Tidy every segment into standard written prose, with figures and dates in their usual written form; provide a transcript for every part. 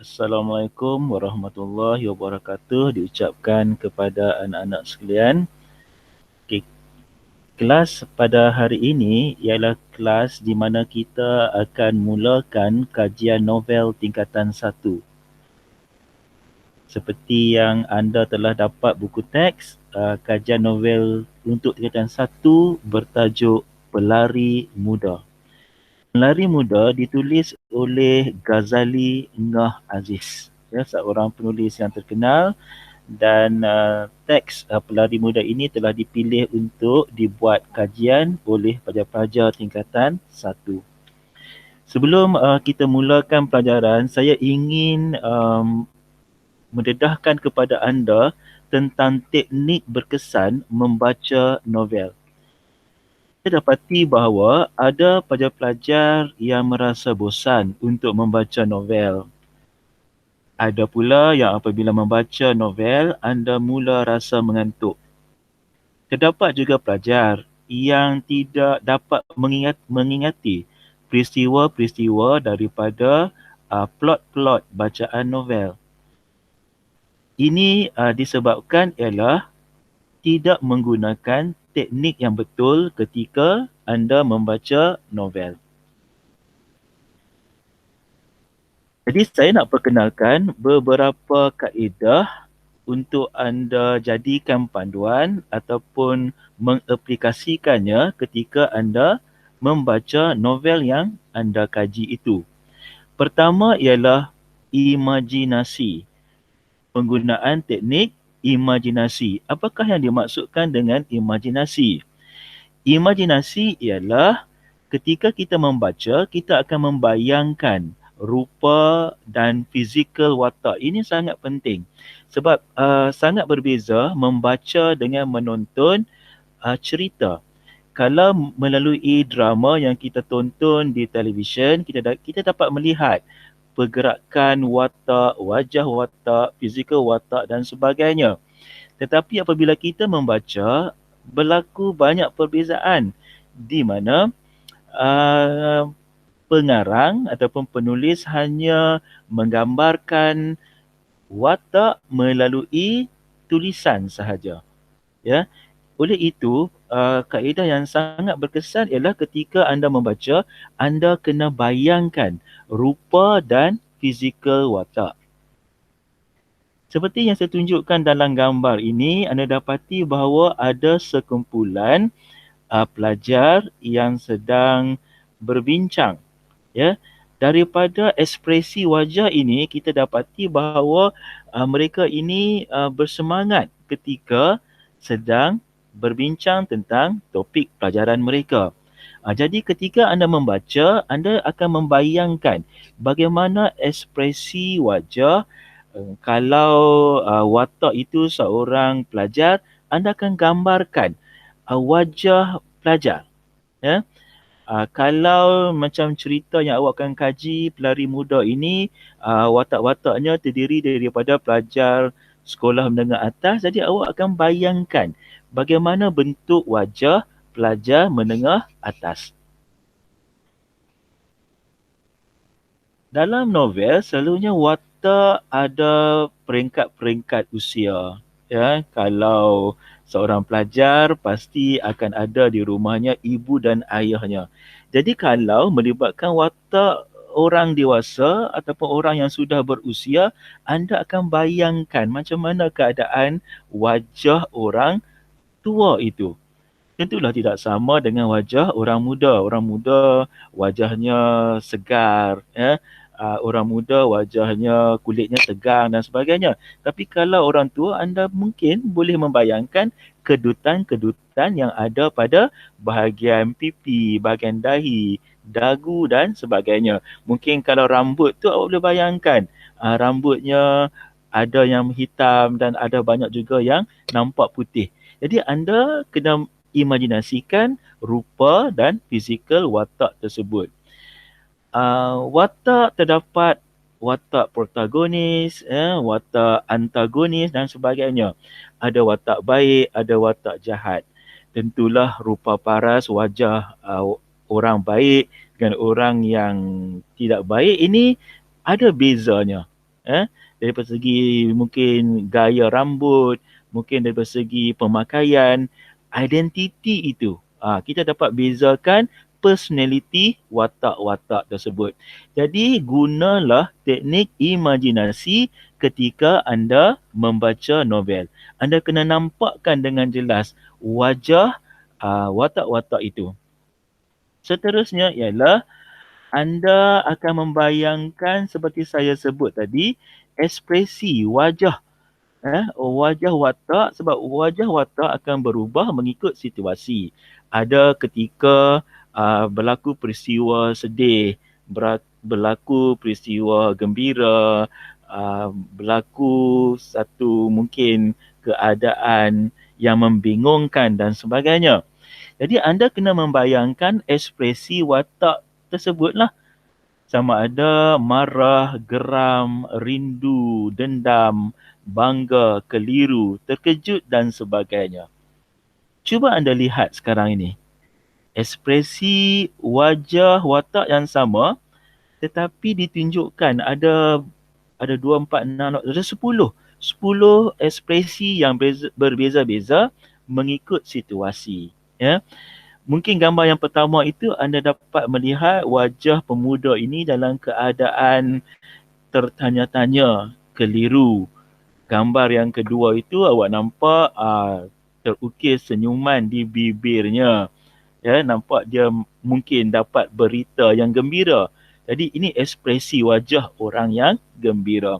Assalamualaikum warahmatullahi wabarakatuh diucapkan kepada anak-anak sekalian. Okay, kelas pada hari ini ialah kelas di mana kita akan mulakan kajian novel tingkatan 1. Seperti yang anda telah dapat buku teks, kajian novel untuk tingkatan 1 bertajuk Pelari Muda. Pelari Muda ditulis oleh Ghazali Ngah Aziz, ya, seorang penulis yang terkenal, dan teks Pelari Muda ini telah dipilih untuk dibuat kajian oleh pelajar-pelajar tingkatan 1. Sebelum kita mulakan pelajaran, saya ingin mendedahkan kepada anda tentang teknik berkesan membaca novel. Saya dapati bahawa ada pelajar-pelajar yang merasa bosan untuk membaca novel. Ada pula yang apabila membaca novel, anda mula rasa mengantuk. Terdapat juga pelajar yang tidak dapat mengingati peristiwa-peristiwa daripada plot-plot bacaan novel. Ini disebabkan ialah tidak menggunakan teknik yang betul ketika anda membaca novel. Jadi saya nak perkenalkan beberapa kaedah untuk anda jadikan panduan ataupun mengaplikasikannya ketika anda membaca novel yang anda kaji itu. Pertama ialah imajinasi. Penggunaan teknik imajinasi. Apakah yang dimaksudkan dengan imajinasi? Imajinasi ialah ketika kita membaca, kita akan membayangkan rupa dan fizikal watak. Ini sangat penting sebab sangat berbeza membaca dengan menonton cerita. Kalau melalui drama yang kita tonton di televisyen, kita dapat melihat pergerakan watak, wajah watak, fizikal watak dan sebagainya. Tetapi apabila kita membaca, berlaku banyak perbezaan di mana pengarang ataupun penulis hanya menggambarkan watak melalui tulisan sahaja. Ya. Oleh itu, kaedah yang sangat berkesan ialah ketika anda membaca, anda kena bayangkan rupa dan fizikal watak. Seperti yang saya tunjukkan dalam gambar ini, anda dapati bahawa ada sekumpulan pelajar yang sedang berbincang. Ya, daripada ekspresi wajah ini kita dapati bahawa mereka ini bersemangat ketika sedang berbincang tentang topik pelajaran mereka. Jadi ketika anda membaca, anda akan membayangkan bagaimana ekspresi wajah kalau watak itu seorang pelajar, anda akan gambarkan wajah pelajar. Ya. Kalau macam cerita yang awak akan kaji Pelari Muda ini, watak-wataknya terdiri daripada pelajar sekolah menengah atas, jadi awak akan bayangkan bagaimana bentuk wajah pelajar menengah atas. Dalam novel, selalunya watak ada peringkat-peringkat usia. Ya, kalau seorang pelajar pasti akan ada di rumahnya ibu dan ayahnya. Jadi kalau melibatkan watak orang dewasa ataupun orang yang sudah berusia, anda akan bayangkan macam mana keadaan wajah orang tua itu. Tentulah tidak sama dengan wajah orang muda. Orang muda wajahnya segar, ya. Orang muda wajahnya kulitnya tegang dan sebagainya. Tapi kalau orang tua, anda mungkin boleh membayangkan kedutan-kedutan yang ada pada bahagian pipi, bahagian dahi, dagu dan sebagainya. Mungkin kalau rambut tu awak boleh bayangkan rambutnya ada yang hitam dan ada banyak juga yang nampak putih. Jadi anda kena imajinasikan rupa dan fizikal watak tersebut. Watak terdapat watak protagonis, watak antagonis dan sebagainya. Ada watak baik, ada watak jahat. Tentulah rupa paras wajah orang baik dengan orang yang tidak baik ini ada bezanya. Daripada segi mungkin gaya rambut, mungkin daripada segi pemakaian, identiti itu. Kita dapat bezakan personality watak-watak tersebut. Jadi gunalah teknik imajinasi ketika anda membaca novel. Anda kena nampakkan dengan jelas wajah watak-watak itu. Seterusnya ialah anda akan membayangkan seperti saya sebut tadi, ekspresi wajah, wajah watak, sebab wajah watak akan berubah mengikut situasi. Ada ketika berlaku peristiwa sedih, berlaku peristiwa gembira, berlaku satu mungkin keadaan yang membingungkan dan sebagainya. Jadi anda kena membayangkan ekspresi watak tersebutlah, sama ada marah, geram, rindu, dendam, bangga, keliru, terkejut dan sebagainya. Cuba anda lihat sekarang ini. Ekspresi wajah watak yang sama tetapi ditunjukkan ada 2, 4, 6, ada 10 ekspresi yang berbeza-beza mengikut situasi. Ya. Mungkin gambar yang pertama itu anda dapat melihat wajah pemuda ini dalam keadaan tertanya-tanya, keliru. Gambar yang kedua itu awak nampak terukir senyuman di bibirnya. Ya, nampak dia mungkin dapat berita yang gembira. Jadi ini ekspresi wajah orang yang gembira.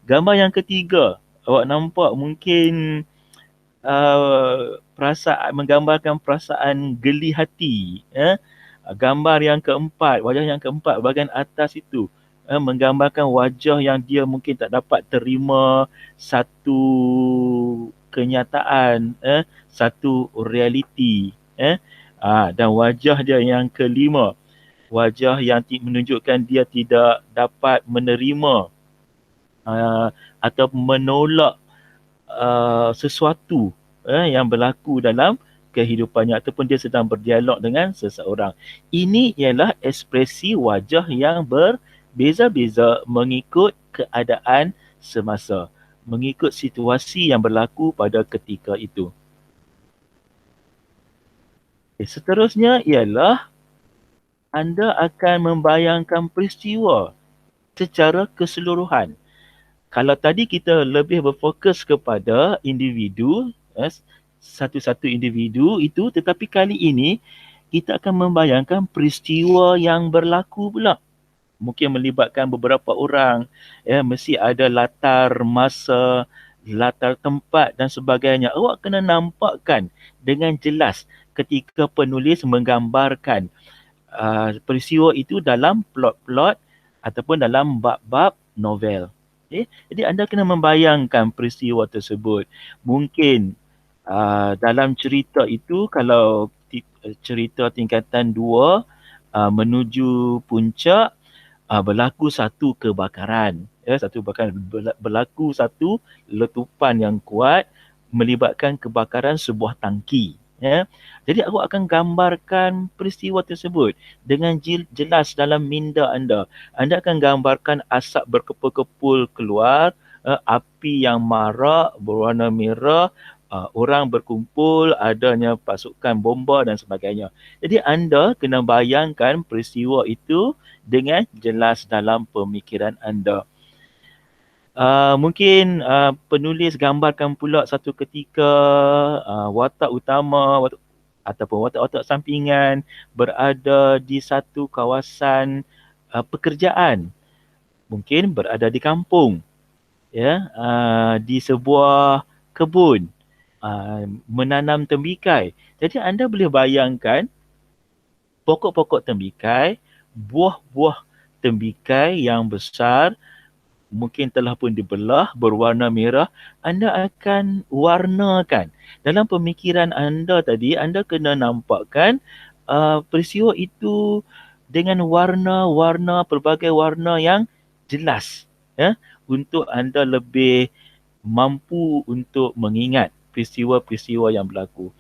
Gambar yang ketiga, awak nampak mungkin perasaan, menggambarkan perasaan geli hati. Gambar yang keempat, wajah yang keempat bahagian atas itu menggambarkan wajah yang dia mungkin tak dapat terima satu kenyataan, satu realiti. Dan wajah dia yang kelima, wajah yang menunjukkan dia tidak dapat menerima atau menolak sesuatu yang berlaku dalam kehidupannya ataupun dia sedang berdialog dengan seseorang. Ini ialah ekspresi wajah yang berbeza-beza mengikut keadaan semasa, mengikut situasi yang berlaku pada ketika itu. Seterusnya ialah anda akan membayangkan peristiwa secara keseluruhan. Kalau tadi kita lebih berfokus kepada individu, satu-satu individu itu, tetapi kali ini kita akan membayangkan peristiwa yang berlaku pula. Mungkin melibatkan beberapa orang, mesti ada latar masa, latar tempat dan sebagainya. Awak kena nampakkan dengan jelas ketika penulis menggambarkan peristiwa itu dalam plot-plot ataupun dalam bab-bab novel. Jadi anda kena membayangkan peristiwa tersebut. Mungkin dalam cerita itu, kalau cerita tingkatan 2 menuju puncak, berlaku satu kebakaran. Berlaku satu letupan yang kuat melibatkan kebakaran sebuah tangki. Jadi awak akan gambarkan peristiwa tersebut dengan jelas dalam minda anda. Anda akan gambarkan asap berkepul-kepul keluar, api yang marak berwarna merah, orang berkumpul, adanya pasukan bomba dan sebagainya. Jadi anda kena bayangkan peristiwa itu dengan jelas dalam pemikiran anda. Mungkin penulis gambarkan pula satu ketika watak utama ataupun watak-watak sampingan berada di satu kawasan pekerjaan. Mungkin berada di kampung, di sebuah kebun, menanam tembikai. Jadi anda boleh bayangkan pokok-pokok tembikai, buah-buah tembikai yang besar, mungkin telah pun dibelah berwarna merah, anda akan warnakan. Dalam pemikiran anda tadi, anda kena nampakkan peristiwa itu dengan warna-warna, pelbagai warna yang jelas, untuk anda lebih mampu untuk mengingat peristiwa-peristiwa yang berlaku.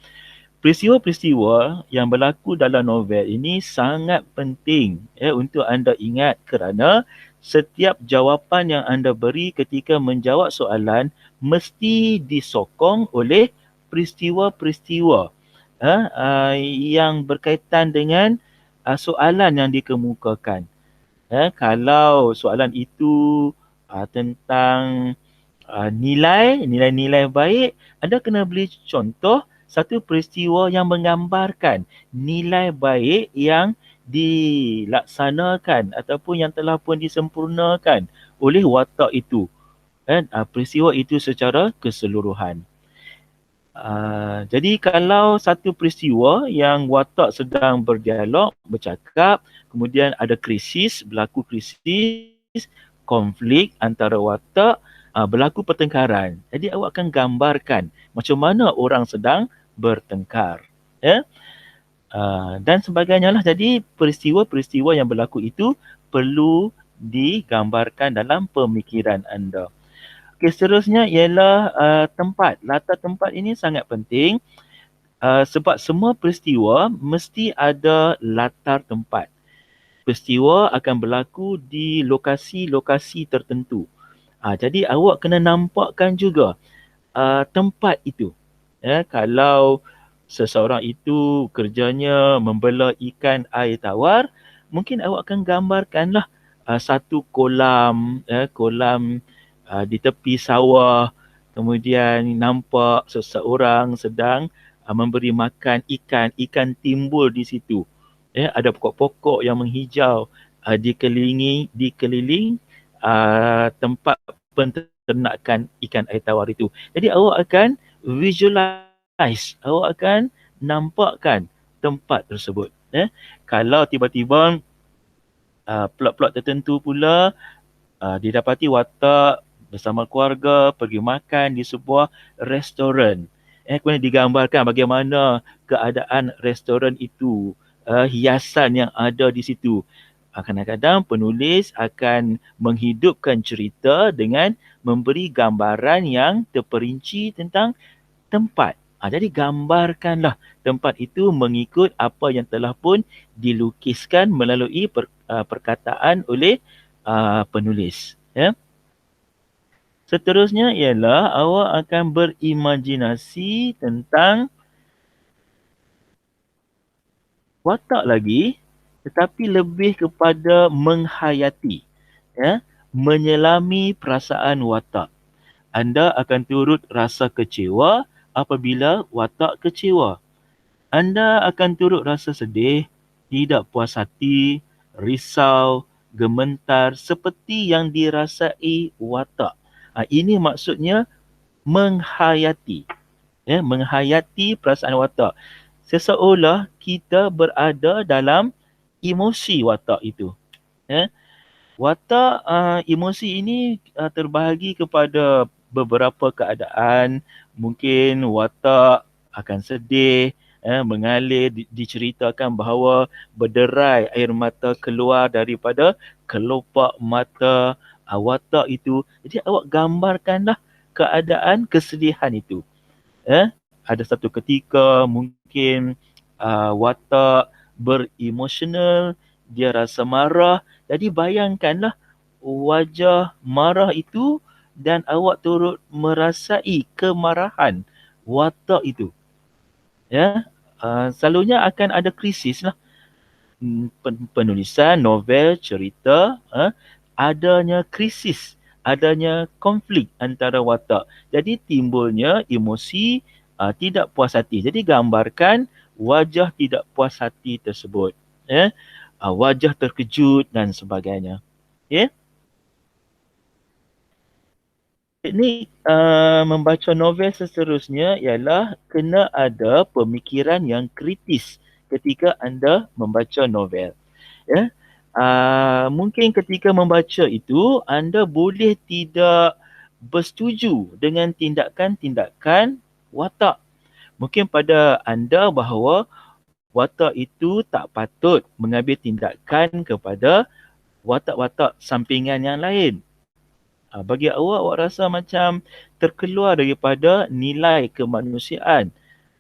Peristiwa-peristiwa yang berlaku dalam novel ini sangat penting untuk anda ingat, kerana setiap jawapan yang anda beri ketika menjawab soalan mesti disokong oleh peristiwa-peristiwa yang berkaitan dengan soalan yang dikemukakan. Kalau soalan itu tentang nilai-nilai baik, anda kena beri contoh satu peristiwa yang menggambarkan nilai baik yang dilaksanakan ataupun yang telah pun disempurnakan oleh watak itu. Peristiwa itu secara keseluruhan. Jadi kalau satu peristiwa yang watak sedang berdialog, bercakap, kemudian ada berlaku krisis, konflik antara watak, berlaku pertengkaran. Jadi awak akan gambarkan macam mana orang sedang bertengkar. Ya? Dan sebagainya lah. Jadi peristiwa-peristiwa yang berlaku itu perlu digambarkan dalam pemikiran anda. Okay, seterusnya ialah tempat. Latar tempat ini sangat penting sebab semua peristiwa mesti ada latar tempat. Peristiwa akan berlaku di lokasi-lokasi tertentu. Jadi awak kena nampakkan juga tempat itu. Kalau seseorang itu kerjanya membela ikan air tawar, mungkin awak akan gambarkanlah satu kolam, kolam di tepi sawah, kemudian nampak seseorang sedang memberi makan ikan, ikan timbul di situ. Ada pokok-pokok yang menghijau dikeliling tempat penternakan ikan air tawar itu. Jadi awak akan visualize, awak akan nampakkan tempat tersebut. Kalau tiba-tiba plot-plot tertentu pula didapati watak bersama keluarga pergi makan di sebuah restoran. Kemudian digambarkan bagaimana keadaan restoran itu, hiasan yang ada di situ. Kadang-kadang penulis akan menghidupkan cerita dengan memberi gambaran yang terperinci tentang tempat. Jadi gambarkanlah tempat itu mengikut apa yang telah pun dilukiskan melalui perkataan oleh penulis. Ya. Seterusnya ialah awak akan berimajinasi tentang watak lagi, tetapi lebih kepada menghayati, menyelami perasaan watak. Anda akan turut rasa kecewa apabila watak kecewa. Anda akan turut rasa sedih, tidak puas hati, risau, gementar seperti yang dirasai watak. Ini maksudnya menghayati. Menghayati perasaan watak. Seseolah kita berada dalam emosi watak itu. Watak emosi ini terbahagi kepada beberapa keadaan. Mungkin watak akan sedih, mengalir, diceritakan bahawa berderai air mata keluar daripada kelopak mata watak itu. Jadi awak gambarkanlah keadaan kesedihan itu. Ada satu ketika mungkin watak beremosional, dia rasa marah. Jadi bayangkanlah wajah marah itu dan awak turut merasai kemarahan watak itu. Selalunya akan ada krisis lah. Penulisan, novel, cerita, adanya krisis, adanya konflik antara watak. Jadi timbulnya emosi tidak puas hati. Jadi gambarkan wajah tidak puas hati tersebut. Wajah terkejut dan sebagainya. Okay? Teknik membaca novel seterusnya ialah kena ada pemikiran yang kritis ketika anda membaca novel. Mungkin ketika membaca itu anda boleh tidak bersetuju dengan tindakan-tindakan watak. Mungkin pada anda bahawa watak itu tak patut mengambil tindakan kepada watak-watak sampingan yang lain. Bagi awak rasa macam terkeluar daripada nilai kemanusiaan.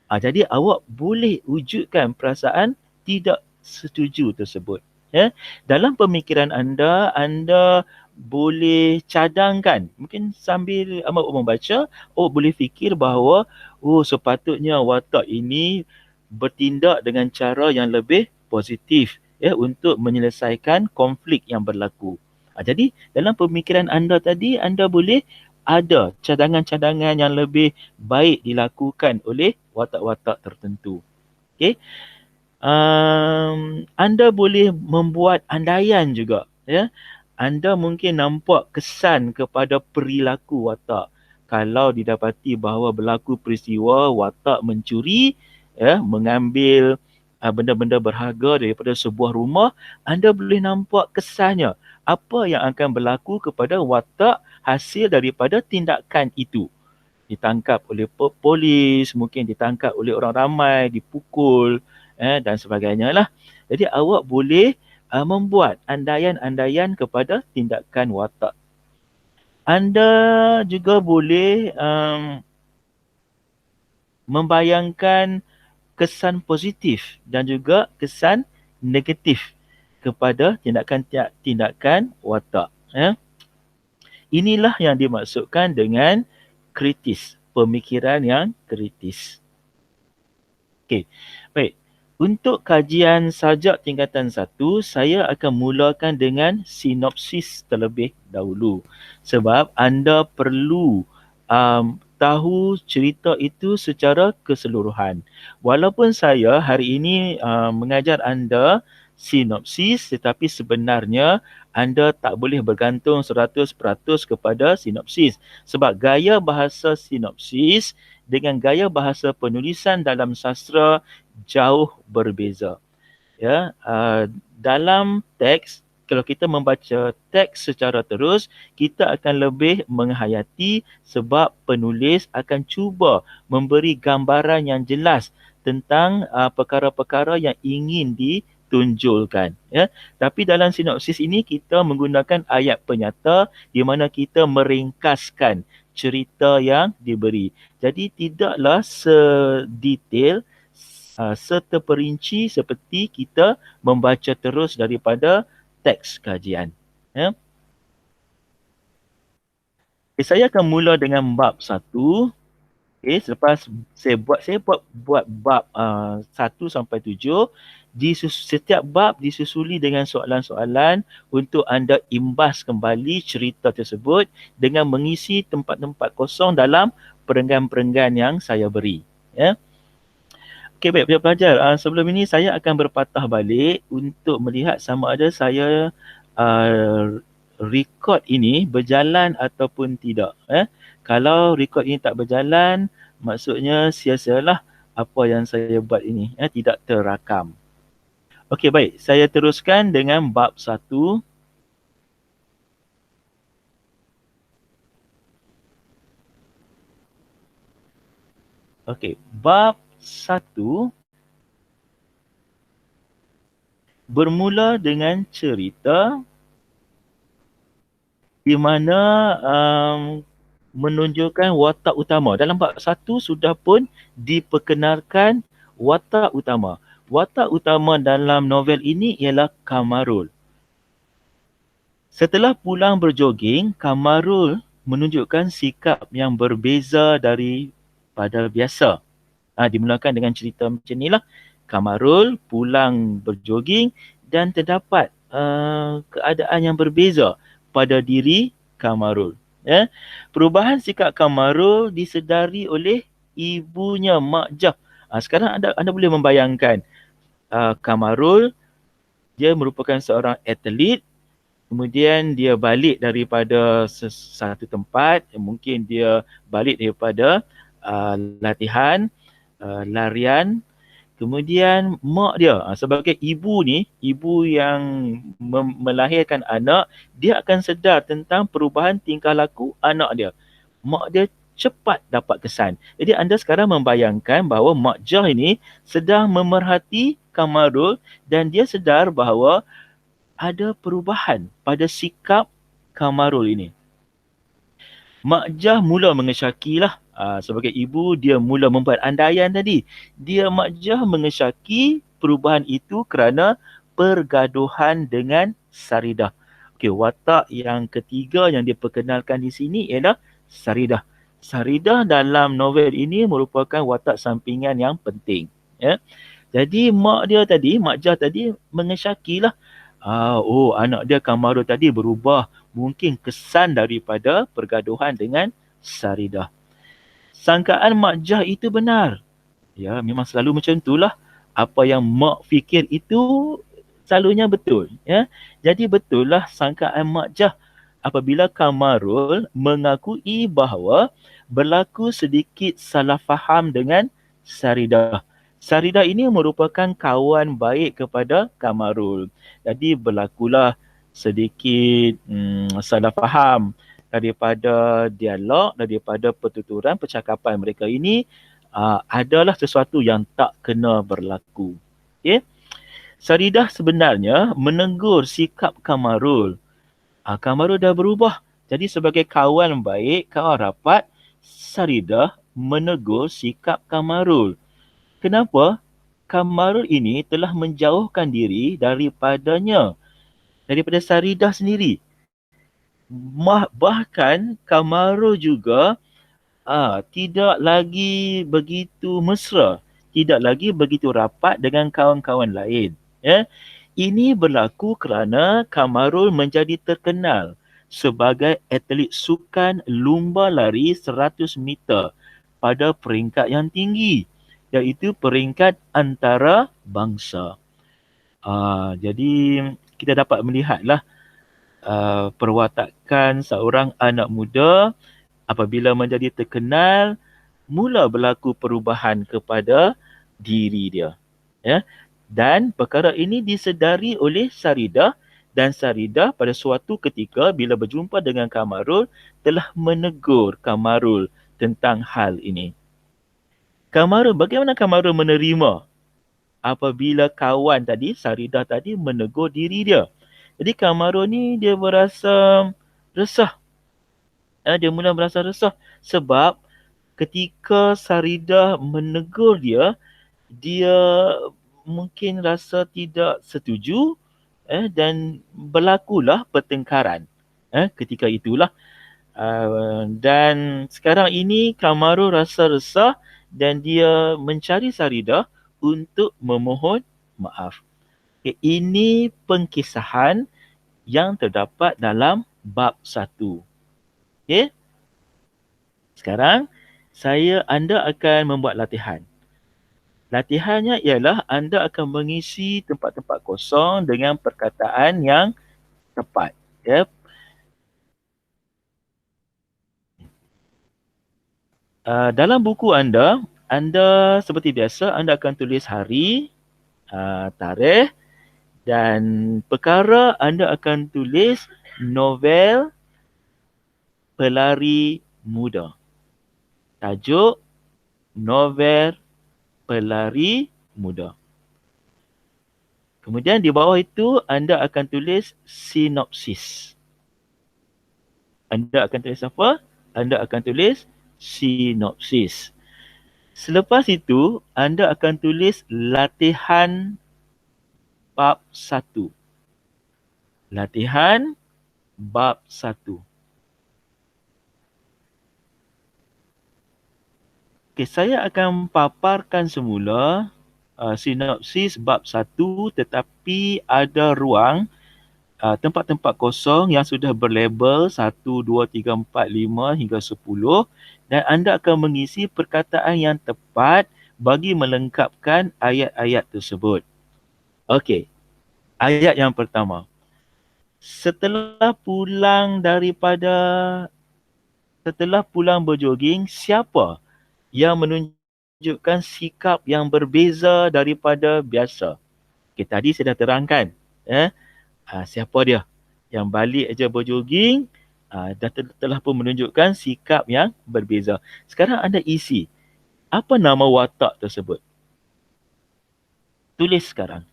Jadi awak boleh wujudkan perasaan tidak setuju tersebut. Ya, dalam pemikiran anda, anda boleh cadangkan, mungkin sambil membaca, boleh fikir bahawa, sepatutnya watak ini bertindak dengan cara yang lebih positif, ya, untuk menyelesaikan konflik yang berlaku. Jadi, dalam pemikiran anda tadi, anda boleh ada cadangan-cadangan yang lebih baik dilakukan oleh watak-watak tertentu. Okey. Anda boleh membuat andaian juga, ya. Anda mungkin nampak kesan kepada perilaku watak. Kalau didapati bahawa berlaku peristiwa watak mencuri, ya, mengambil benda-benda berharga daripada sebuah rumah, anda boleh nampak kesannya. Apa yang akan berlaku kepada watak hasil daripada tindakan itu. Ditangkap oleh polis, mungkin ditangkap oleh orang ramai, dipukul, dan sebagainya lah. Jadi awak boleh membuat andaian-andaian kepada tindakan watak. Anda juga boleh membayangkan kesan positif dan juga kesan negatif kepada tindakan watak. Inilah yang dimaksudkan dengan kritis, pemikiran yang kritis. Okey, baik. Untuk kajian sajak tingkatan 1, saya akan mulakan dengan sinopsis terlebih dahulu. Sebab anda perlu tahu cerita itu secara keseluruhan. Walaupun saya hari ini mengajar anda sinopsis, tetapi sebenarnya anda tak boleh bergantung 100% kepada sinopsis. Sebab gaya bahasa sinopsis dengan gaya bahasa penulisan dalam sastra jauh berbeza. Ya, dalam teks, kalau kita membaca teks secara terus, kita akan lebih menghayati sebab penulis akan cuba memberi gambaran yang jelas tentang perkara-perkara yang ingin ditunjulkan. Ya, tapi dalam sinopsis ini kita menggunakan ayat penyata di mana kita meringkaskan cerita yang diberi. Jadi tidaklah sedetail, seterperinci seperti kita membaca terus daripada teks kajian. Ya. Okay, saya akan mula dengan bab 1. Okay, selepas saya buat bab 1 sampai 7. Setiap bab disusuli dengan soalan-soalan untuk anda imbas kembali cerita tersebut dengan mengisi tempat-tempat kosong dalam perenggan-perenggan yang saya beri. Ya. Okey, baik pelajar-pelajar. Sebelum ini saya akan berpatah balik untuk melihat sama ada saya record ini berjalan ataupun tidak. Kalau record ini tak berjalan, maksudnya sia-sialah apa yang saya buat ini. Tidak terakam. Okey, baik. Saya teruskan dengan bab 1. Okey, bab 1 bermula dengan cerita di mana menunjukkan watak utama. Dalam bab 1 sudah pun diperkenalkan watak utama. Watak utama dalam novel ini ialah Kamarul. Setelah pulang berjoging, Kamarul menunjukkan sikap yang berbeza daripada biasa. Dimulakan dengan cerita macam inilah. Kamarul pulang berjoging dan terdapat keadaan yang berbeza pada diri Kamarul. Perubahan sikap Kamarul disedari oleh ibunya, Mak Jah. Sekarang anda boleh membayangkan Kamarul, dia merupakan seorang atlet. Kemudian dia balik daripada satu tempat, mungkin dia balik daripada latihan, larian. Kemudian mak dia sebagai ibu ni, ibu yang melahirkan anak, dia akan sedar tentang perubahan tingkah laku anak dia. Mak dia cepat dapat kesan. Jadi anda sekarang membayangkan bahawa Mak Jah ini sedang memerhati Kamarul dan dia sedar bahawa ada perubahan pada sikap Kamarul ini. Mak Jah mula mengesyakilah. Sebagai ibu, dia mula membuat andaian tadi. Mak Jah mengesyaki perubahan itu kerana pergaduhan dengan Saridah. Okey, watak yang ketiga yang diperkenalkan di sini ialah Saridah. Saridah dalam novel ini merupakan watak sampingan yang penting. Ya. Jadi Mak Jah tadi mengesyakilah. Anak dia Kamaru tadi berubah. Mungkin kesan daripada pergaduhan dengan Saridah. Sangkaan Mak Jah itu benar. Ya, memang selalu macam itulah. Apa yang mak fikir itu selalunya betul. Ya. Jadi betul lah sangkaan Mak Jah apabila Kamarul mengakui bahawa berlaku sedikit salah faham dengan Saridah. Saridah ini merupakan kawan baik kepada Kamarul. Jadi berlakulah sedikit salah faham daripada dialog, daripada pertuturan percakapan mereka ini adalah sesuatu yang tak kena berlaku. Okay? Saridah sebenarnya menegur sikap Kamarul. Kamarul dah berubah. Jadi sebagai kawan baik, kawan rapat, Saridah menegur sikap Kamarul. Kenapa? Kamarul ini telah menjauhkan diri daripadanya, daripada Saridah sendiri. Bahkan Kamarul juga tidak lagi begitu mesra, tidak lagi begitu rapat dengan kawan-kawan lain. Ya. Ini berlaku kerana Kamarul menjadi terkenal sebagai atlet sukan lumba lari 100 meter pada peringkat yang tinggi, iaitu peringkat antarabangsa. Jadi kita dapat melihatlah perwatakan seorang anak muda apabila menjadi terkenal, mula berlaku perubahan kepada diri dia. Ya. Dan perkara ini disedari oleh Saridah, dan Saridah pada suatu ketika bila berjumpa dengan Kamarul telah menegur Kamarul tentang hal ini. Bagaimana Kamarul menerima apabila kawan tadi, Saridah tadi menegur diri dia? Jadi Kamarul ni dia berasa resah. Dia mula merasa resah sebab ketika Saridah menegur dia, dia mungkin rasa tidak setuju dan berlakulah pertengkaran ketika itulah. Dan sekarang ini Kamaru rasa resah dan dia mencari Saridah untuk memohon maaf. Okay, ini pengkisahan yang terdapat dalam bab 1. Okay? Sekarang anda akan membuat latihan. Latihannya ialah anda akan mengisi tempat-tempat kosong dengan perkataan yang tepat. Ya. Dalam buku anda seperti biasa anda akan tulis hari, tarikh dan perkara anda akan tulis novel pelari muda. Tajuk novel pelari muda. Kemudian di bawah itu anda akan tulis sinopsis. Anda akan tulis apa? Anda akan tulis sinopsis. Selepas itu anda akan tulis latihan bab 1. Latihan bab 1. Okay, saya akan paparkan semula sinopsis bab 1 tetapi ada ruang tempat-tempat kosong yang sudah berlabel 1, 2, 3, 4, 5 hingga 10 dan anda akan mengisi perkataan yang tepat bagi melengkapkan ayat-ayat tersebut. Okey, ayat yang pertama. Setelah pulang berjoging, siapa yang menunjukkan sikap yang berbeza daripada biasa? Okay, tadi saya dah terangkan. Siapa dia? Yang balik aja berjoging, dah telah pun menunjukkan sikap yang berbeza. Sekarang anda isi. Apa nama watak tersebut? Tulis sekarang.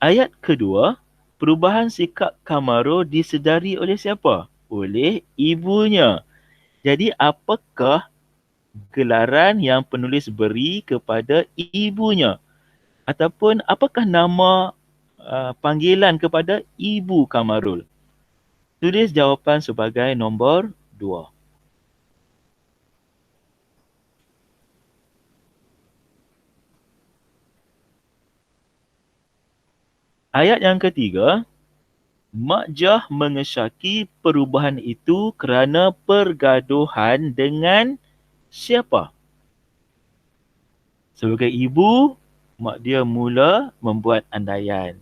Ayat kedua, perubahan sikap Kamaru disedari oleh siapa? Oleh ibunya. Jadi apakah gelaran yang penulis beri kepada ibunya? Ataupun apakah nama panggilan kepada ibu Kamarul? Tulis jawapan sebagai nombor 2. Ayat yang ketiga, Mak Jah mengesyaki perubahan itu kerana pergaduhan dengan siapa? Sebagai ibu, mak dia mula membuat andaian.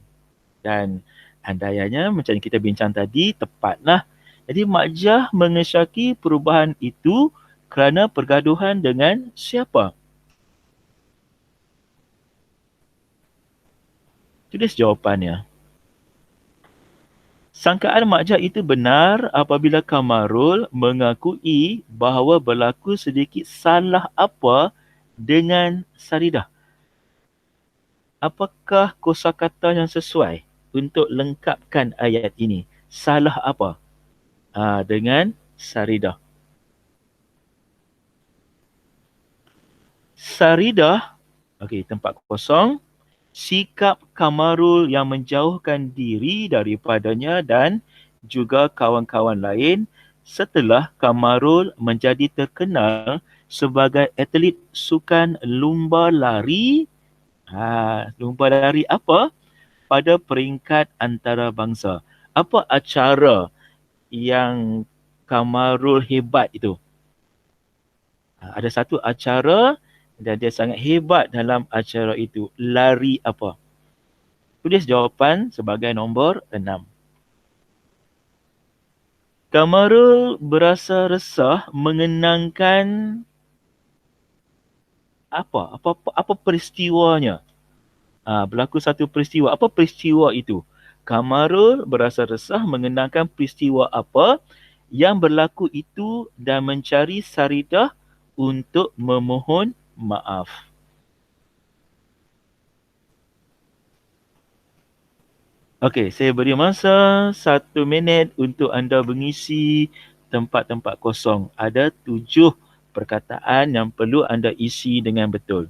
Dan andaiannya macam yang kita bincang tadi, tepatlah. Jadi Mak Jah mengesyaki perubahan itu kerana pergaduhan dengan siapa? Tulis jawapannya. Sangkaan Mak Jah itu benar apabila Kamarul mengakui bahawa berlaku sedikit salah apa dengan Saridah. Apakah kosakata yang sesuai untuk lengkapkan ayat ini? Salah apa dengan Saridah? Saridah, okey, tempat kosong. Sikap Kamarul yang menjauhkan diri daripadanya dan juga kawan-kawan lain setelah Kamarul menjadi terkenal sebagai atlet sukan lumba lari. Lumba lari apa? Pada peringkat antarabangsa. Apa acara yang Kamarul hebat itu? Ada satu acara dan dia sangat hebat dalam acara itu. Lari apa? Tulis jawapan sebagai nombor 6. Kamarul berasa resah mengenangkan apa peristiwanya. Berlaku satu peristiwa. Apa peristiwa itu? Kamarul berasa resah mengenangkan peristiwa apa yang berlaku itu dan mencari Saridah untuk memohon maaf. Okey, saya beri masa 1 minit untuk anda mengisi tempat-tempat kosong. Ada 7 perkataan yang perlu anda isi dengan betul.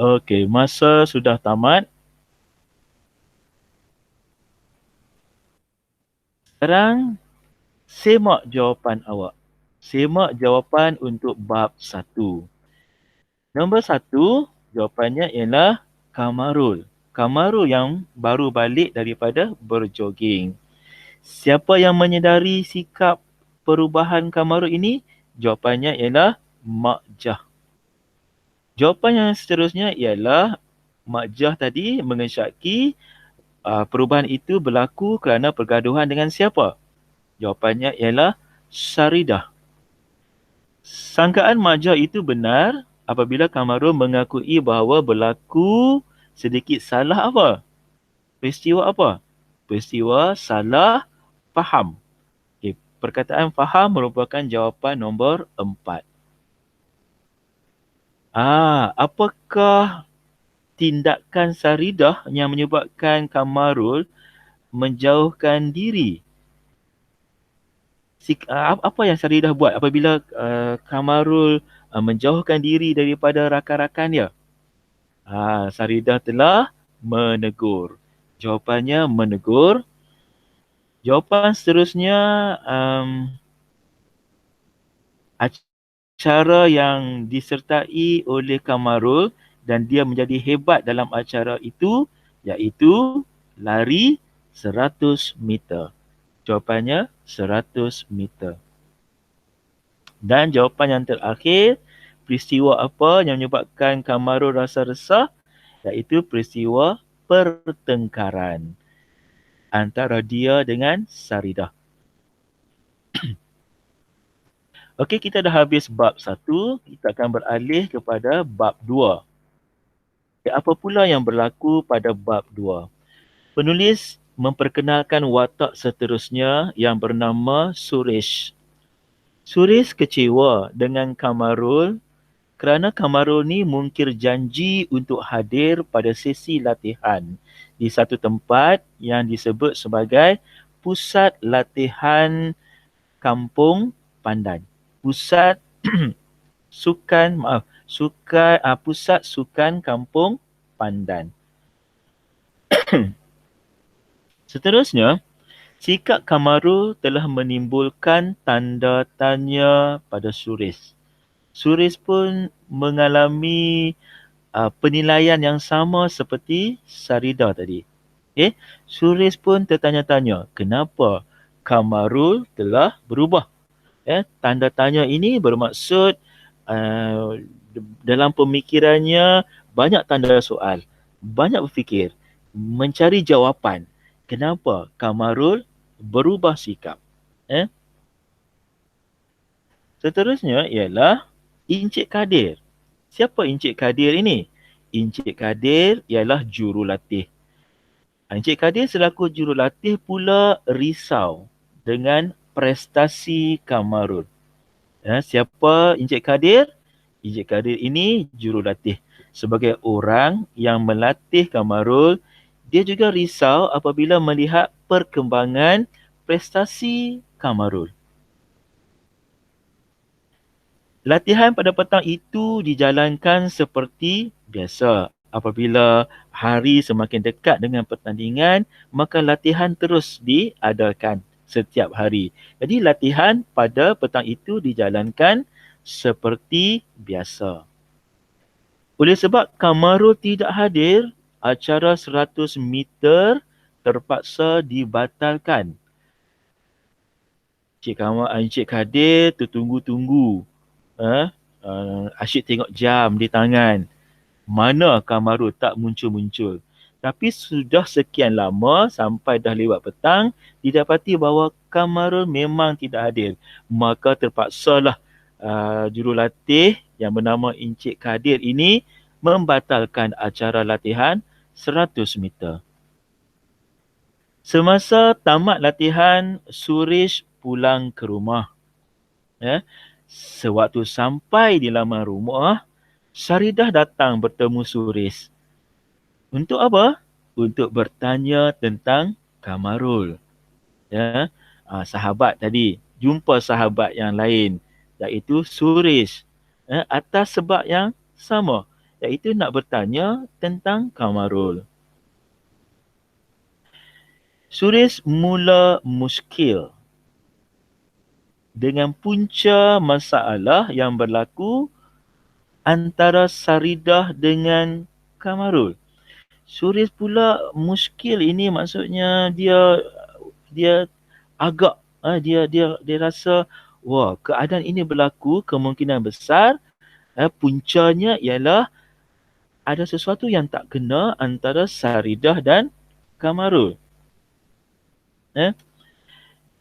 Okey, masa sudah tamat. Sekarang semak jawapan awak. Semak jawapan untuk bab 1. Nombor 1, jawapannya ialah Kamarul. Kamarul yang baru balik daripada berjoging. Siapa yang menyedari sikap perubahan Kamarul ini? Jawapannya ialah Mak Jah. Jawapan yang seterusnya ialah Mak Jah tadi mengesyaki perubahan itu berlaku kerana pergaduhan dengan siapa? Jawapannya ialah Saridah. Sangkaan Mak Jah itu benar apabila Kamarul mengakui bahawa berlaku sedikit salah apa? Peristiwa apa? Peristiwa salah faham. Okay. Perkataan faham merupakan jawapan nombor 4. Apakah tindakan Saridah yang menyebabkan Kamarul menjauhkan diri? Apa yang Saridah buat apabila Kamarul menjauhkan diri daripada rakan-rakan dia? Saridah telah menegur. Jawapannya menegur. Jawapan seterusnya, acara yang disertai oleh Kamarul dan dia menjadi hebat dalam acara itu iaitu lari 100 meter. Jawapannya 100 meter. Dan jawapan yang terakhir, peristiwa apa yang menyebabkan Kamarul rasa resah? Iaitu peristiwa pertengkaran antara dia dengan Saridah. Okey, kita dah habis bab 1, kita akan beralih kepada bab 2. Apa pula yang berlaku pada bab 2? Penulis memperkenalkan watak seterusnya yang bernama Suresh. Suresh kecewa dengan Kamarul kerana Kamarul ni mungkir janji untuk hadir pada sesi latihan di satu tempat yang disebut sebagai Pusat Latihan Kampung Pandan. Pusat Pusat Sukan Kampung Pandan. Seterusnya, sikap Kamarul telah menimbulkan tanda tanya pada Suresh. Suresh pun mengalami penilaian yang sama seperti Saridah tadi. Suresh pun tertanya-tanya kenapa Kamarul telah berubah. Tanda tanya ini bermaksud dalam pemikirannya banyak tanda soal, banyak berfikir, mencari jawapan kenapa Kamarul berubah sikap. Seterusnya ialah Encik Kadir. Siapa Encik Kadir ini? Encik Kadir ialah jurulatih. Encik Kadir selaku jurulatih pula risau dengan prestasi Kamarul. Siapa Encik Kadir? Encik Kadir ini jurulatih. Sebagai orang yang melatih Kamarul, dia juga risau apabila melihat perkembangan prestasi Kamarul. Latihan pada petang itu dijalankan seperti biasa. Apabila hari semakin dekat dengan pertandingan, maka latihan terus diadakan setiap hari. Jadi latihan pada petang itu dijalankan seperti biasa. Oleh sebab Kamarul tidak hadir, acara 100 meter terpaksa dibatalkan. Encik Kadir tertunggu-tunggu. Asyik tengok jam di tangan. Mana Kamarul tak muncul-muncul. Tapi sudah sekian lama sampai dah lewat petang, didapati bahawa Kamarul memang tidak hadir. Maka terpaksalah jurulatih yang bernama Encik Kadir ini membatalkan acara latihan 100 meter. Semasa tamat latihan, Suresh pulang ke rumah. Sewaktu sampai di laman rumah, Saridah datang bertemu Suresh. Untuk apa? Untuk bertanya tentang Kamarul. Sahabat tadi, jumpa sahabat yang lain, iaitu Suresh. Atas sebab yang sama, iaitu nak bertanya tentang Kamarul. Suresh mula muskil dengan punca masalah yang berlaku antara Saridah dengan Kamarul. Suresh pula muskil ini maksudnya dia agak dia rasa keadaan ini berlaku kemungkinan besar puncanya ialah ada sesuatu yang tak kena antara Saridah dan Kamarul.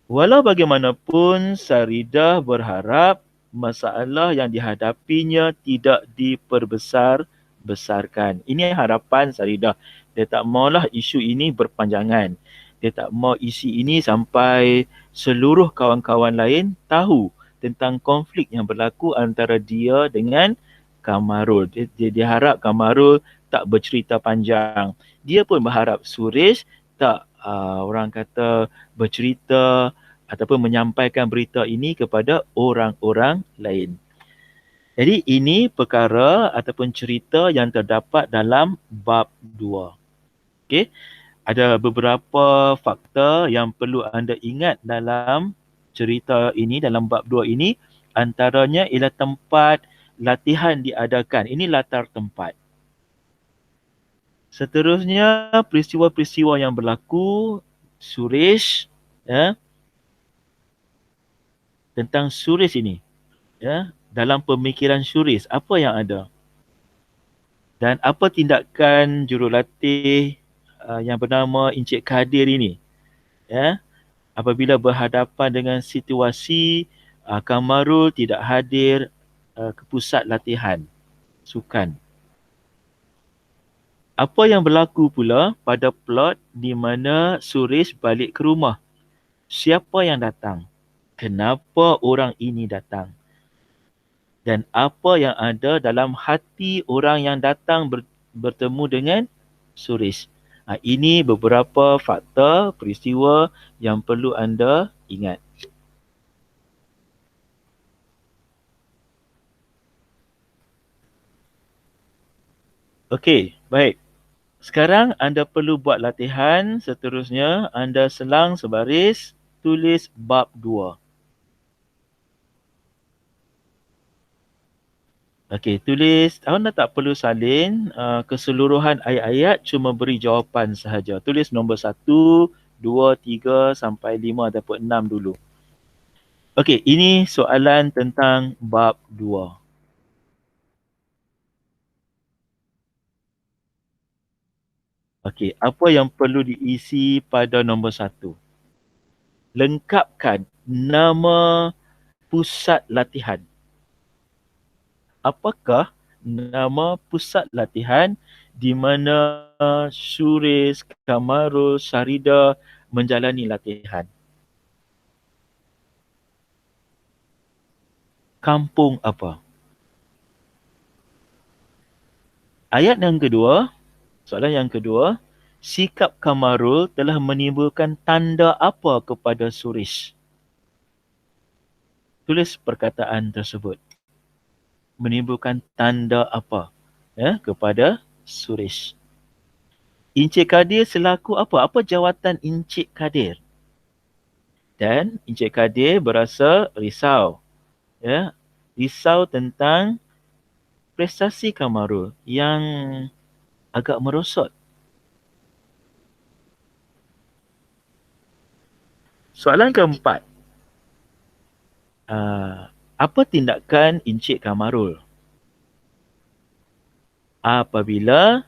Walau bagaimanapun, Saridah berharap masalah yang dihadapinya tidak diperbesar-besarkan. Ini harapan Saridah. Dia tak maulah isu ini berpanjangan. Dia tak mau isu ini sampai seluruh kawan-kawan lain tahu tentang konflik yang berlaku antara dia dengan Kamarul. Dia harap Kamarul tak bercerita panjang. Dia pun berharap Suresh tak orang kata bercerita ataupun menyampaikan berita ini kepada orang-orang lain. Jadi ini perkara ataupun cerita yang terdapat dalam bab 2. Okey. Ada beberapa fakta yang perlu anda ingat dalam cerita ini, dalam bab 2 ini. Antaranya ialah tempat latihan diadakan. Ini latar tempat. Seterusnya, peristiwa-peristiwa yang berlaku, tentang Suresh ini. dalam pemikiran Syuris, apa yang ada? Dan apa tindakan jurulatih yang bernama Encik Kadir ini? Ya, apabila berhadapan dengan situasi Kamarul tidak hadir ke pusat latihan sukan. Apa yang berlaku pula pada plot di mana Suresh balik ke rumah? Siapa yang datang? Kenapa orang ini datang? Dan apa yang ada dalam hati orang yang datang bertemu dengan Suresh? Ini beberapa fakta peristiwa yang perlu anda ingat. Okey, baik. Sekarang anda perlu buat latihan. Seterusnya, anda selang sebaris, tulis bab 2. Okey, tulis. Anda tak perlu salin keseluruhan ayat-ayat, cuma beri jawapan sahaja. Tulis nombor 1, 2, 3 sampai 5 ataupun 6 dulu. Okey, ini soalan tentang bab 2. Okey, apa yang perlu diisi pada nombor 1? Lengkapkan nama pusat latihan. Apakah nama pusat latihan di mana Suresh, Kamarul, Sarida menjalani latihan? Kampung apa? Ayat yang kedua, soalan yang kedua, sikap Kamarul telah menimbulkan tanda apa kepada Suresh? Tulis perkataan tersebut. Menimbulkan tanda apa kepada Suresh? Encik Kadir selaku apa? Apa jawatan Encik Kadir? Dan Encik Kadir berasa risau. Risau tentang prestasi Kamarul yang agak merosot. Soalan keempat. Apa tindakan Encik Kamarul apabila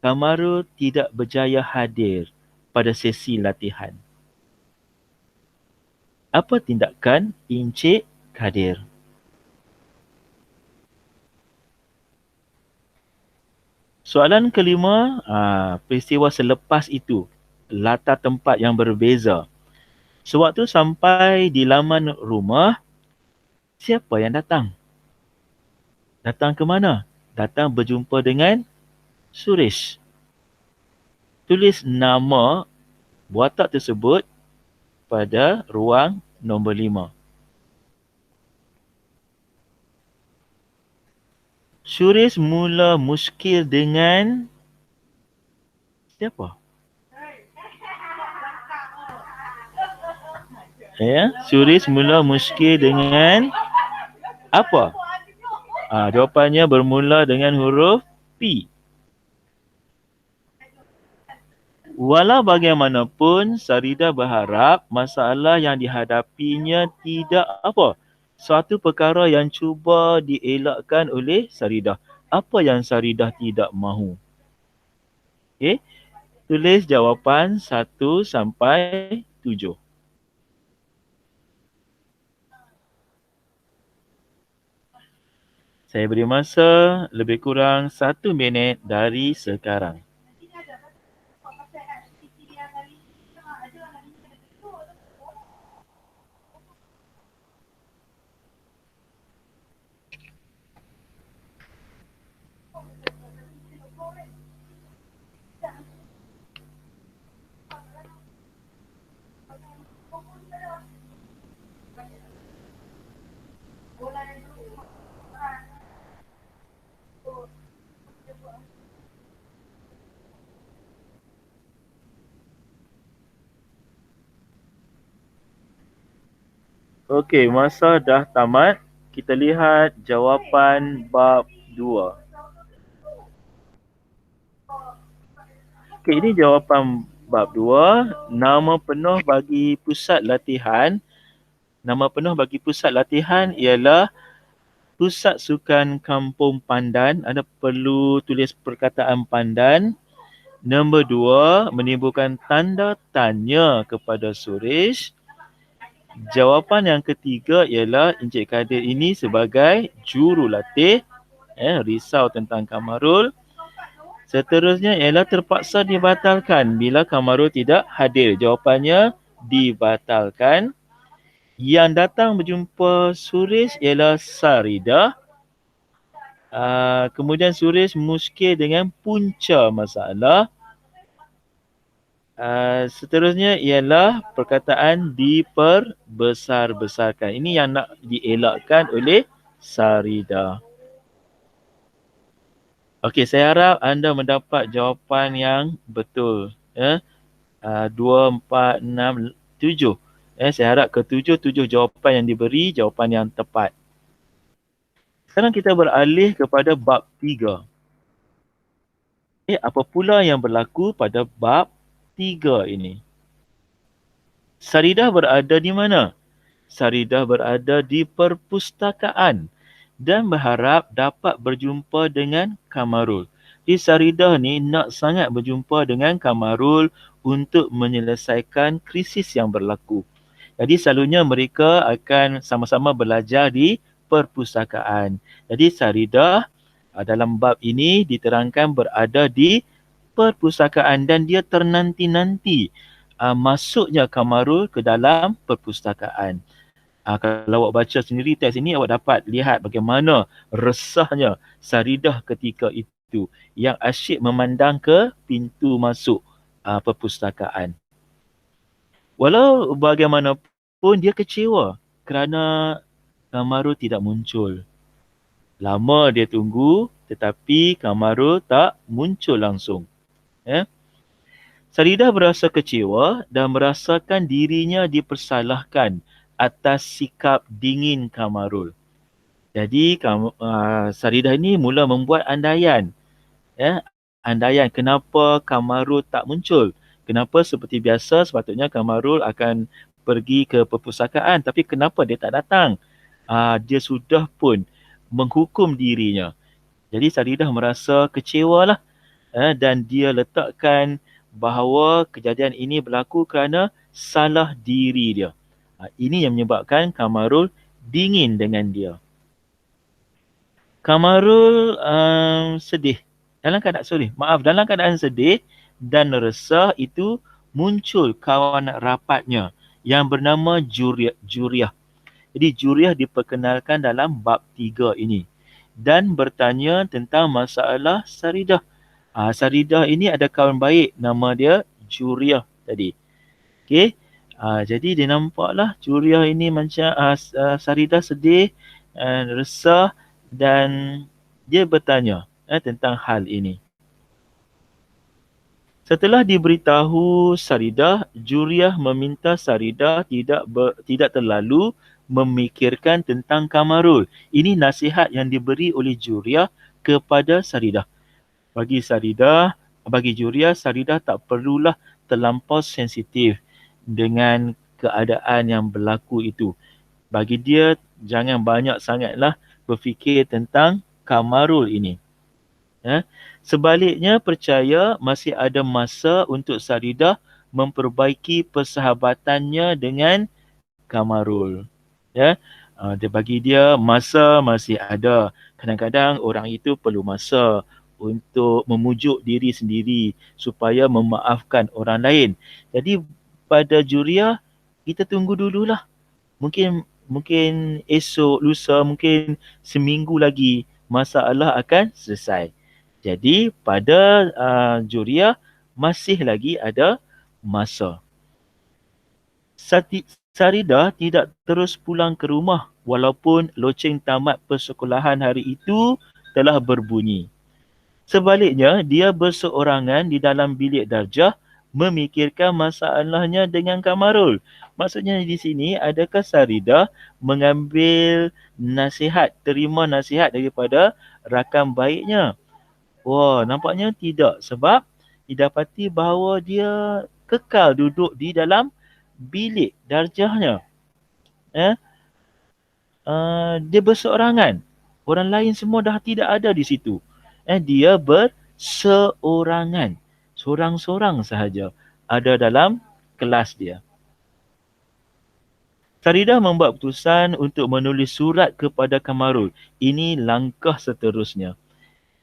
Kamarul tidak berjaya hadir pada sesi latihan? Apa tindakan Encik Kadir? Soalan kelima, peristiwa selepas itu, latar tempat yang berbeza. Sewaktu sampai di laman rumah, siapa yang datang? Datang ke mana? Datang berjumpa dengan Suresh. Tulis nama watak tersebut pada ruang nombor 5. Suresh mula muskil dengan siapa? Suresh mula muskil dengan apa? Jawapannya bermula dengan huruf P. Walau bagaimanapun, Sarida berharap masalah yang dihadapinya tidak apa? Suatu perkara yang cuba dielakkan oleh Sarida. Apa yang Sarida tidak mahu? Okey. Tulis jawapan 1 sampai 7. Saya beri masa lebih kurang 1 minit dari sekarang. Okey, masa dah tamat. Kita lihat jawapan bab 2. Okey, ini jawapan bab 2. Nama penuh bagi pusat latihan. Nama penuh bagi pusat latihan ialah Pusat Sukan Kampung Pandan, Anda perlu tulis perkataan pandan. Nombor 2, menimbulkan tanda tanya kepada Suresh. Jawapan yang ketiga ialah Encik Kadir ini sebagai jurulatih, risau tentang Kamarul. Seterusnya ialah terpaksa dibatalkan bila Kamarul tidak hadir. Jawapannya dibatalkan. Yang datang berjumpa Suresh ialah Saridah. Kemudian Suresh muskil dengan punca masalah. Seterusnya ialah perkataan diperbesar-besarkan. Ini yang nak dielakkan oleh Sarida. Okey, saya harap anda mendapat jawapan yang betul. 2, 4, 6, 7. Saya harap tujuh jawapan yang diberi, jawapan yang tepat. Sekarang kita beralih kepada bab 3. Apa pula yang berlaku pada bab 3 ini? Saridah berada di mana? Saridah berada di perpustakaan dan berharap dapat berjumpa dengan Kamarul. Jadi Saridah ni nak sangat berjumpa dengan Kamarul untuk menyelesaikan krisis yang berlaku. Jadi selalunya mereka akan sama-sama belajar di perpustakaan. Jadi Saridah dalam bab ini diterangkan berada di perpustakaan dan dia ternanti-nanti masuknya Kamarul ke dalam perpustakaan. Kalau awak baca sendiri teks ini, awak dapat lihat bagaimana resahnya Saridah ketika itu yang asyik memandang ke pintu masuk perpustakaan. Walau bagaimanapun dia kecewa kerana Kamarul tidak muncul. Lama dia tunggu tetapi Kamarul tak muncul langsung. Saridah berasa kecewa dan merasakan dirinya dipersalahkan atas sikap dingin Kamarul. Jadi Saridah ini mula membuat andaian. Andaian kenapa Kamarul tak muncul. Kenapa seperti biasa sepatutnya Kamarul akan pergi ke perpustakaan tapi kenapa dia tak datang. Dia sudah pun menghukum dirinya. Jadi Saridah merasa kecewalah dan dia letakkan bahawa kejadian ini berlaku kerana salah diri dia. Ini yang menyebabkan Kamarul dingin dengan dia. Kamarul sedih. Dalam keadaan sedih dan resah itu muncul kawan rapatnya yang bernama Juriah. Jadi Juriah diperkenalkan dalam bab 3 ini dan bertanya tentang masalah Saridah. Saridah ini ada kawan baik nama dia Juriah tadi. Okey. Jadi dia nampaklah Juriah ini macam Saridah sedih, resah dan dia bertanya tentang hal ini. Setelah diberitahu Saridah, Juriah meminta Saridah tidak terlalu memikirkan tentang Kamarul. Ini nasihat yang diberi oleh Juriah kepada Saridah. Bagi Juriah, Saridah tak perlulah terlampau sensitif dengan keadaan yang berlaku itu. Bagi dia, jangan banyak sangatlah berfikir tentang Kamarul ini. Sebaliknya, percaya masih ada masa untuk Saridah memperbaiki persahabatannya dengan Kamarul. Bagi dia, masa masih ada. Kadang-kadang orang itu perlu masa untuk memujuk diri sendiri supaya memaafkan orang lain. Jadi pada Juriah, kita tunggu dululah. Mungkin esok, lusa, mungkin seminggu lagi masalah akan selesai. Jadi pada Juriah masih lagi ada masa. Saridah tidak terus pulang ke rumah walaupun loceng tamat persekolahan hari itu telah berbunyi. Sebaliknya, dia berseorangan di dalam bilik darjah memikirkan masalahnya dengan Kamarul. Maksudnya di sini, adakah Saridah mengambil terima nasihat daripada rakan baiknya? Wah, nampaknya tidak sebab didapati bahawa dia kekal duduk di dalam bilik darjahnya. Dia berseorangan. Orang lain semua dah tidak ada di situ. Dia berseorangan. Sorang-sorang sahaja ada dalam kelas dia. Saridah membuat keputusan untuk menulis surat kepada Kamarul. Ini langkah seterusnya.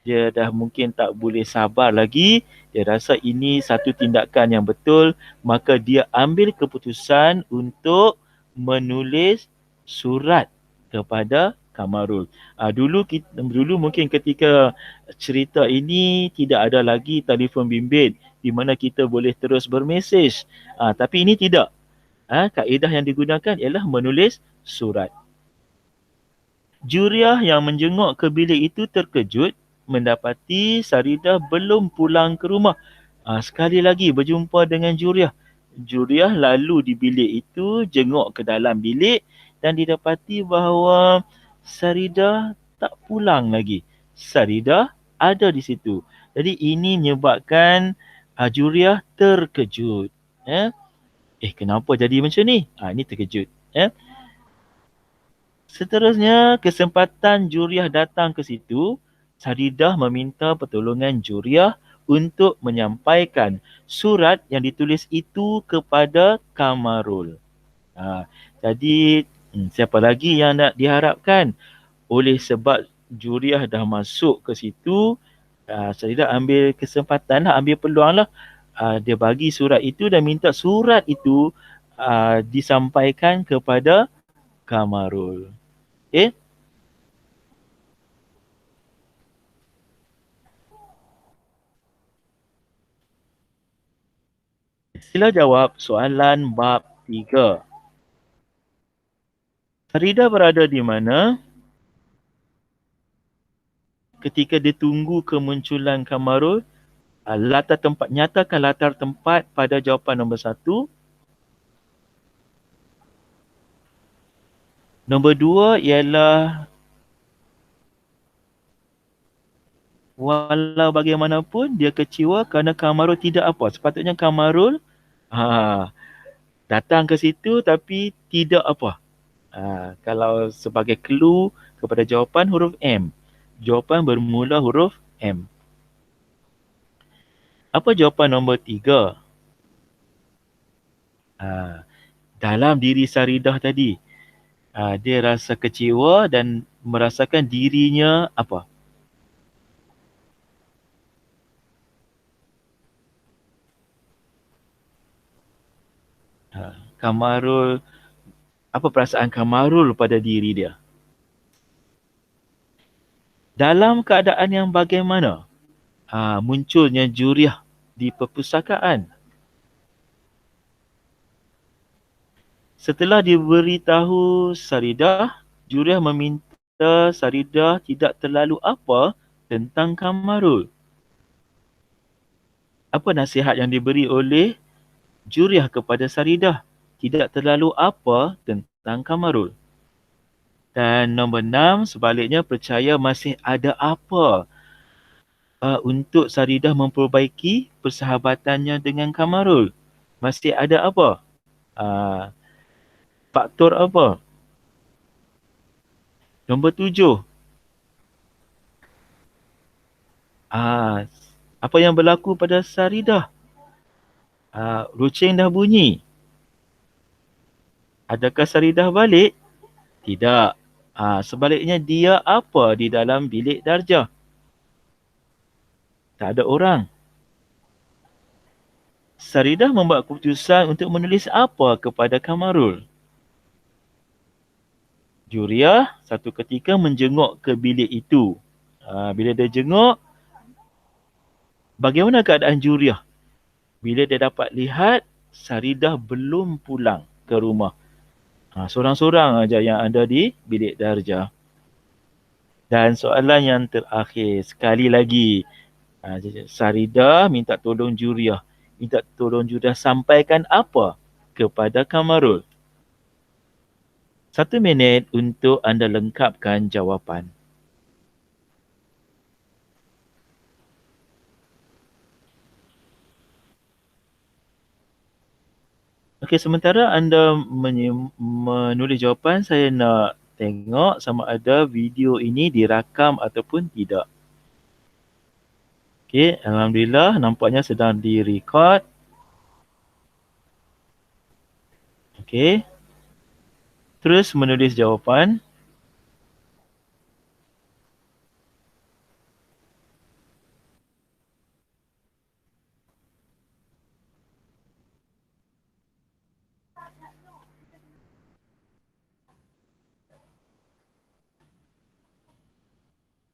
Dia dah mungkin tak boleh sabar lagi. Dia rasa ini satu tindakan yang betul. Maka dia ambil keputusan untuk menulis surat kepada Kamarul. Dulu mungkin ketika cerita ini tidak ada lagi telefon bimbit di mana kita boleh terus bermesej. Tapi ini tidak. Kaedah yang digunakan ialah menulis surat. Juriah yang menjenguk ke bilik itu terkejut mendapati Saridah belum pulang ke rumah. Sekali lagi berjumpa dengan Juriah. Juriah lalu di bilik itu, jenguk ke dalam bilik dan didapati bahawa Saridah tak pulang lagi. Saridah ada di situ. Jadi ini menyebabkan Juriah terkejut. Kenapa jadi macam ni? Ini terkejut. Seterusnya, kesempatan Juriah datang ke situ. Saridah meminta pertolongan Juriah untuk menyampaikan surat yang ditulis itu kepada Kamarul. Jadi, siapa lagi yang nak diharapkan? Oleh sebab Juriah dah masuk ke situ, Saridah ambil kesempatan lah, ambil peluang lah. Dia bagi surat itu dan minta surat itu disampaikan kepada Kamarul. Sila jawab soalan bab 3. Farida berada di mana ketika dia tunggu kemunculan Kamarul? Latar tempat, nyatakan latar tempat pada jawapan nombor 1. Nombor 2 ialah walau bagaimanapun dia kecewa kerana Kamarul tidak apa. Sepatutnya Kamarul datang ke situ tapi tidak apa. Kalau sebagai clue kepada jawapan huruf M. Jawapan bermula huruf M. Apa jawapan nombor 3? Dalam diri Saridah tadi, dia rasa kecewa dan merasakan dirinya apa? Kamarul, apa perasaan Kamarul pada diri dia? Dalam keadaan yang bagaimana munculnya Juriah di perpustakaan? Setelah diberitahu Saridah, Juriah meminta Saridah tidak terlalu apa tentang Kamarul. Apa nasihat yang diberi oleh Juriah kepada Saridah? Tidak terlalu apa tentang Kamarul. Dan nombor 6, sebaliknya percaya masih ada apa untuk Saridah memperbaiki persahabatannya dengan Kamarul. Masih ada apa? Faktor apa? Nombor 7. Apa yang berlaku pada Saridah? Loceng dah bunyi. Adakah Saridah balik? Tidak. Sebaliknya dia apa di dalam bilik darjah? Tak ada orang. Saridah membuat keputusan untuk menulis apa kepada Kamarul? Juriah satu ketika menjenguk ke bilik itu. Bila dia jenguk, bagaimana keadaan Juriah? Bila dia dapat lihat Saridah belum pulang ke rumah. Sorang-sorang aja yang ada di bilik darjah. Dan soalan yang terakhir, sekali lagi, Saridah minta tolong Juriah. Minta tolong Juriah sampaikan apa kepada Kamarul? 1 minit untuk anda lengkapkan jawapan. Okey, sementara anda menulis jawapan, saya nak tengok sama ada video ini dirakam ataupun tidak. Okey, alhamdulillah nampaknya sedang direkod. Okey. Terus menulis jawapan.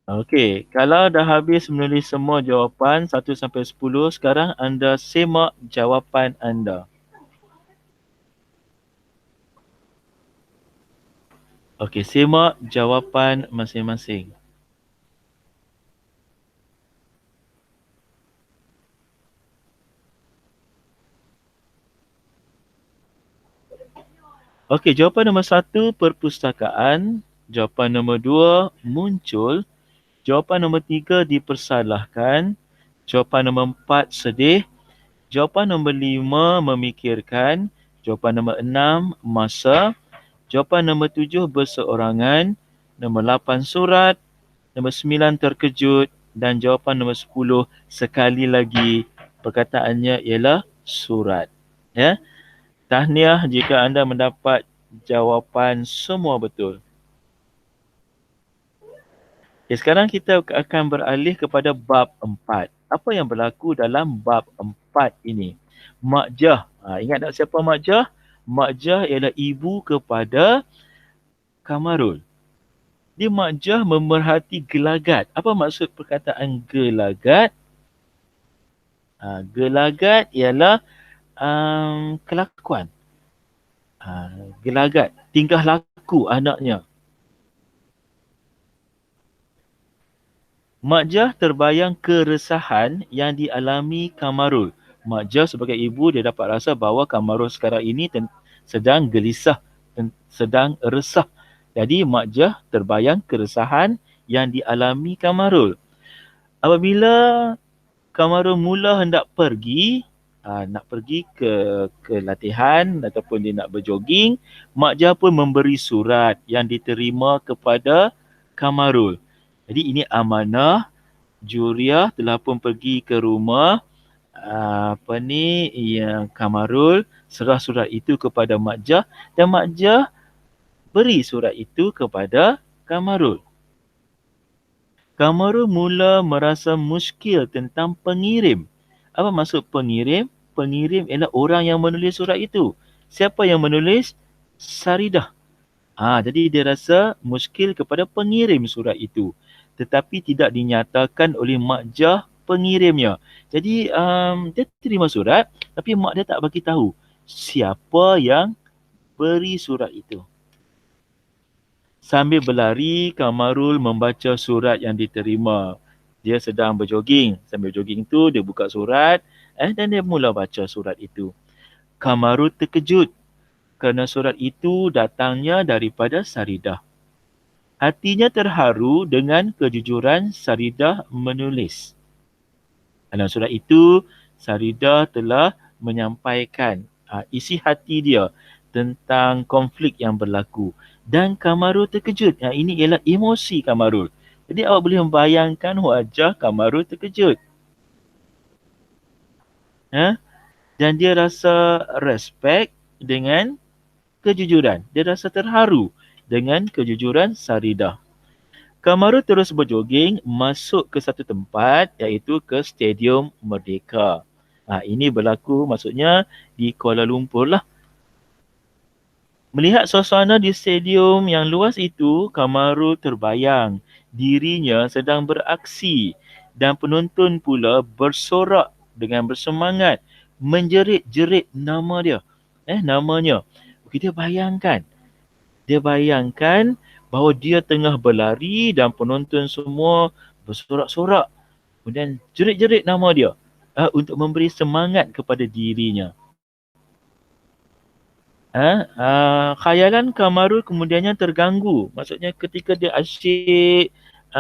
Okey, kalau dah habis menulis semua jawapan 1 sampai 10, sekarang anda semak jawapan anda. Okey, semak jawapan masing-masing. Okey, jawapan nombor 1 perpustakaan, jawapan nombor 2 muncul, jawapan nombor 3 dipersalahkan, jawapan nombor 4 sedih, jawapan nombor 5 memikirkan, jawapan nombor 6 masa, jawapan nombor 7 berseorangan, nombor 8 surat, nombor 9 terkejut dan jawapan nombor 10 sekali lagi perkataannya ialah surat. Ya. Tahniah jika anda mendapat jawapan semua betul. Okay, sekarang kita akan beralih kepada bab 4. Apa yang berlaku dalam bab 4 ini? Mak Jah. Ingat tak siapa Mak Jah? Mak Jah ialah ibu kepada Kamarul. Dia Mak Jah memerhati gelagat. Apa maksud perkataan gelagat? Gelagat ialah kelakuan. Gelagat, tingkah laku anaknya. Mak Jah terbayang keresahan yang dialami Kamarul. Mak Jah sebagai ibu, dia dapat rasa bahawa Kamarul sekarang ini sedang gelisah, sedang resah. Jadi Mak Jah terbayang keresahan yang dialami Kamarul. Apabila Kamarul mula hendak pergi, nak pergi ke latihan ataupun dia nak berjoging, Mak Jah pun memberi surat yang diterima kepada Kamarul. Jadi ini amanah. Juriah telah pun pergi ke rumah yang Kamarul, serah surat itu kepada Mak Jah dan Mak Jah beri surat itu kepada Kamarul. Kamarul mula merasa muskil tentang pengirim. Apa maksud pengirim? Pengirim ialah orang yang menulis surat itu. Siapa yang menulis? Saridah. Jadi dia rasa muskil kepada pengirim surat itu. Tetapi tidak dinyatakan oleh Mak Jah pengirimnya. Jadi dia terima surat tapi mak dia tak bagi tahu siapa yang beri surat itu. Sambil berlari, Kamarul membaca surat yang diterima. Dia sedang berjoging. Sambil jogging tu dia buka surat dan dia mula baca surat itu. Kamarul terkejut kerana surat itu datangnya daripada Saridah. Hatinya terharu dengan kejujuran Saridah menulis. Dalam surat itu, Saridah telah menyampaikan isi hati dia tentang konflik yang berlaku. Dan Kamarul terkejut. Ini ialah emosi Kamarul. Jadi awak boleh membayangkan wajah Kamarul terkejut. Dan dia rasa respect dengan kejujuran. Dia rasa terharu dengan kejujuran Saridah. Kamarul terus berjoging masuk ke satu tempat iaitu ke Stadium Merdeka. Ini berlaku maksudnya di Kuala Lumpur lah. Melihat suasana di stadium yang luas itu, Kamarul terbayang dirinya sedang beraksi dan penonton pula bersorak dengan bersemangat menjerit-jerit nama dia. Namanya. Dia bayangkan. Dia bayangkan bahawa dia tengah berlari dan penonton semua bersorak-sorak. Kemudian jerit-jerit nama dia untuk memberi semangat kepada dirinya. Khayalan Kamarul kemudiannya terganggu. Maksudnya ketika dia asyik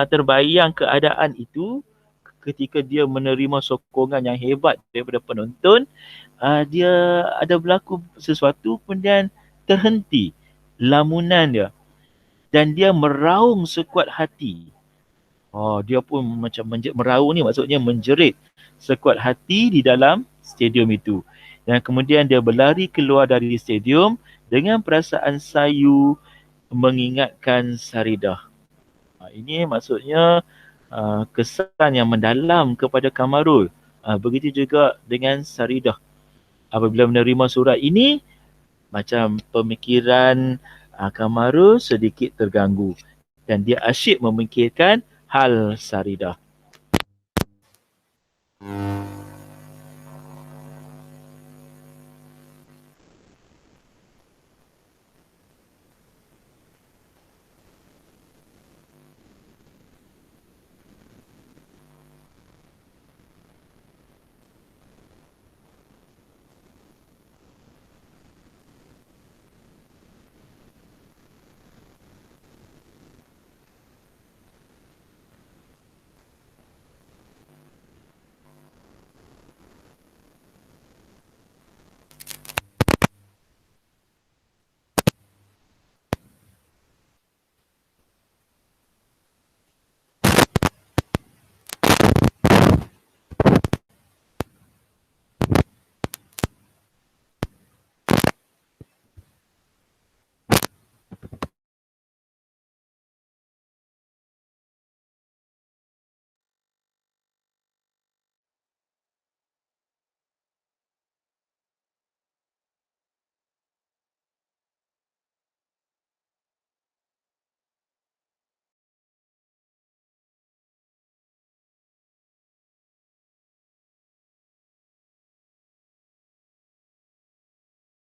terbayang keadaan itu, ketika dia menerima sokongan yang hebat daripada penonton, dia ada berlaku sesuatu kemudian terhenti lamunan dia. dan dia meraung sekuat hati. Dia pun macam meraung ni maksudnya menjerit sekuat hati di dalam stadium itu. Dan kemudian dia berlari keluar dari stadium dengan perasaan sayu mengingatkan Saridah. Ini maksudnya kesan yang mendalam kepada Kamarul. Begitu juga dengan Saridah. Apabila menerima surat ini, macam pemikiran Kamarul sedikit terganggu dan dia asyik memikirkan hal Saridah.